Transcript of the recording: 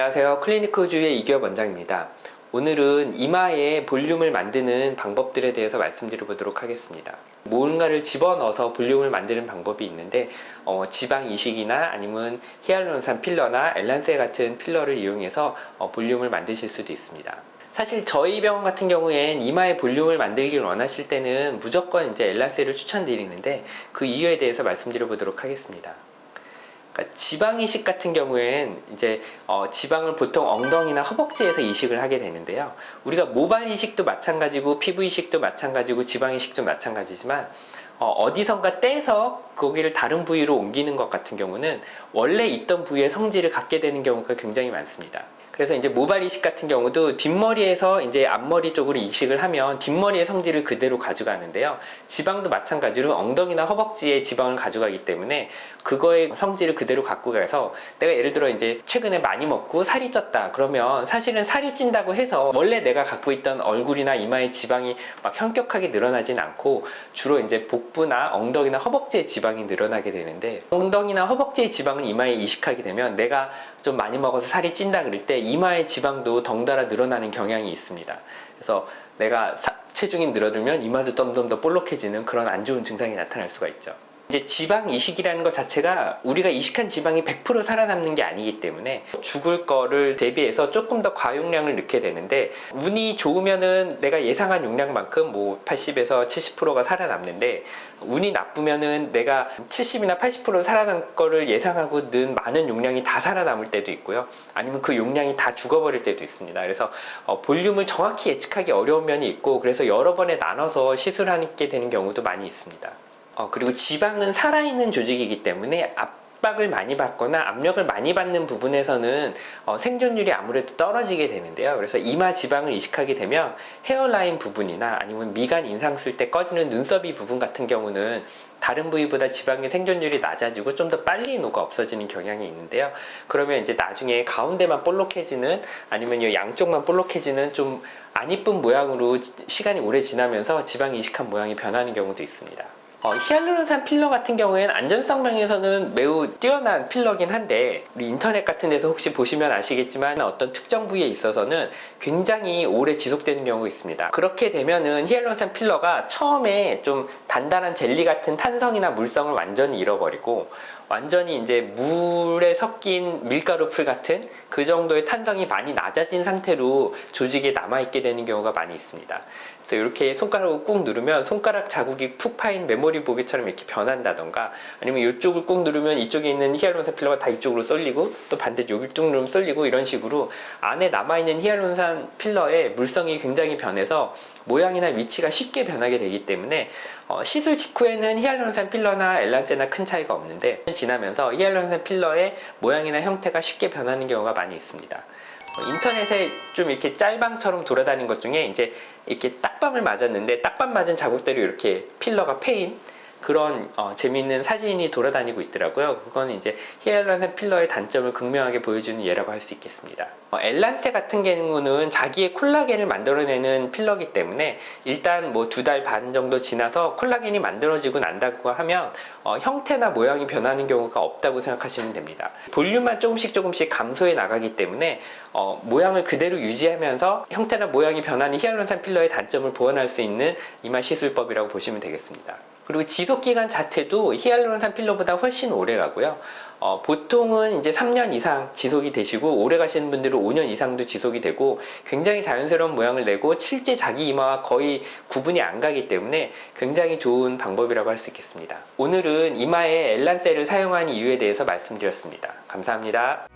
안녕하세요. 클리니크주의 이규엽 원장입니다. 오늘은 이마에 볼륨을 만드는 방법들에 대해서 말씀드려보도록 하겠습니다. 뭔가를 집어넣어서 볼륨을 만드는 방법이 있는데 지방 이식이나 아니면 히알루론산 필러나 엘란세 같은 필러를 이용해서 볼륨을 만드실 수도 있습니다. 사실 저희 병원 같은 경우엔 이마에 볼륨을 만들길 원하실 때는 무조건 이제 엘란세를 추천드리는데 그 이유에 대해서 말씀드려보도록 하겠습니다. 그러니까 지방 이식 같은 경우엔 이제 지방을 보통 엉덩이나 허벅지에서 이식을 하게 되는데요. 우리가 모발 이식도 마찬가지고 피부 이식도 마찬가지고 지방 이식도 마찬가지지만 어디선가 떼서 거기를 다른 부위로 옮기는 것 같은 경우는 원래 있던 부위의 성질을 갖게 되는 경우가 굉장히 많습니다. 그래서 이제 모발 이식 같은 경우도 뒷머리에서 이제 앞머리 쪽으로 이식을 하면 뒷머리의 성질을 그대로 가져가는데요. 지방도 마찬가지로 엉덩이나 허벅지에 지방을 가져가기 때문에 그거의 성질을 그대로 갖고 가서 내가 예를 들어 이제 최근에 많이 먹고 살이 쪘다 그러면 사실은 살이 찐다고 해서 원래 내가 갖고 있던 얼굴이나 이마의 지방이 막 현격하게 늘어나진 않고 주로 이제 복부나 엉덩이나 허벅지의 지방이 늘어나게 되는데, 엉덩이나 허벅지의 지방을 이마에 이식하게 되면 내가 좀 많이 먹어서 살이 찐다 그럴 때 이마의 지방도 덩달아 늘어나는 경향이 있습니다. 그래서 내가 체중이 늘어들면 이마도 점점 더 볼록해지는 그런 안 좋은 증상이 나타날 수가 있죠. 이제 지방 이식이라는 것 자체가 우리가 이식한 지방이 100% 살아남는 게 아니기 때문에 죽을 거를 대비해서 조금 더 과용량을 넣게 되는데, 운이 좋으면은 내가 예상한 용량만큼 뭐 80에서 70%가 살아남는데, 운이 나쁘면은 내가 70이나 80% 살아날 거를 예상하고 넣은 많은 용량이 다 살아남을 때도 있고요. 아니면 그 용량이 다 죽어버릴 때도 있습니다. 그래서 볼륨을 정확히 예측하기 어려운 면이 있고, 그래서 여러 번에 나눠서 시술하게 되는 경우도 많이 있습니다. 그리고 지방은 살아있는 조직이기 때문에 압박을 많이 받거나 압력을 많이 받는 부분에서는 생존율이 아무래도 떨어지게 되는데요. 그래서 이마 지방을 이식하게 되면 헤어라인 부분이나 아니면 미간 인상 쓸 때 꺼지는 눈썹이 부분 같은 경우는 다른 부위보다 지방의 생존율이 낮아지고 좀 더 빨리 녹아 없어지는 경향이 있는데요. 그러면 이제 나중에 가운데만 볼록해지는, 아니면 이 양쪽만 볼록해지는 좀 안 이쁜 모양으로 시간이 오래 지나면서 지방 이식한 모양이 변하는 경우도 있습니다. 히알루론산 필러 같은 경우에는 안전성 면에서는 매우 뛰어난 필러긴 한데, 우리 인터넷 같은 데서 혹시 보시면 아시겠지만 어떤 특정 부위에 있어서는 굉장히 오래 지속되는 경우가 있습니다. 그렇게 되면은 히알루론산 필러가 처음에 좀 단단한 젤리 같은 탄성이나 물성을 완전히 잃어버리고, 완전히 이제 물에 섞인 밀가루 풀 같은 그 정도의 탄성이 많이 낮아진 상태로 조직에 남아있게 되는 경우가 많이 있습니다. 그래서 이렇게 손가락을 꾹 누르면 손가락 자국이 푹 파인 메모리 보기처럼 이렇게 변한다던가, 아니면 이쪽을 꾹 누르면 이쪽에 있는 히알루론산 필러가 다 이쪽으로 쏠리고, 또 반대 여기 쭉 누르면 쏠리고, 이런 식으로 안에 남아있는 히알루론산 필러의 물성이 굉장히 변해서 모양이나 위치가 쉽게 변하게 되기 때문에 시술 직후에는 히알루론산 필러나 엘란세나 큰 차이가 없는데, 지나면서 히알루론산 필러의 모양이나 형태가 쉽게 변하는 경우가 많이 있습니다. 인터넷에 좀 이렇게 짤방처럼 돌아다닌 것 중에 이제 이렇게 딱밤을 맞았는데 딱밤 맞은 자국대로 이렇게 필러가 패인 그런 재미있는 사진이 돌아다니고 있더라고요. 그건 이제 히알루론산 필러의 단점을 극명하게 보여주는 예라고 할 수 있겠습니다. 엘란세 같은 경우는 자기의 콜라겐을 만들어내는 필러이기 때문에 일단 뭐 2달 반 정도 지나서 콜라겐이 만들어지고 난다고 하면 형태나 모양이 변하는 경우가 없다고 생각하시면 됩니다. 볼륨만 조금씩 감소해 나가기 때문에 모양을 그대로 유지하면서 형태나 모양이 변하는 히알루론산 필러의 단점을 보완할 수 있는 이마 시술법이라고 보시면 되겠습니다. 그리고 지속기간 자체도 히알루론산 필러보다 훨씬 오래 가고요. 보통은 이제 3년 이상 지속이 되시고, 오래 가시는 분들은 5년 이상도 지속이 되고, 굉장히 자연스러운 모양을 내고 실제 자기 이마와 거의 구분이 안 가기 때문에 굉장히 좋은 방법이라고 할 수 있겠습니다. 오늘은 이마에 엘란세를 사용한 이유에 대해서 말씀드렸습니다. 감사합니다.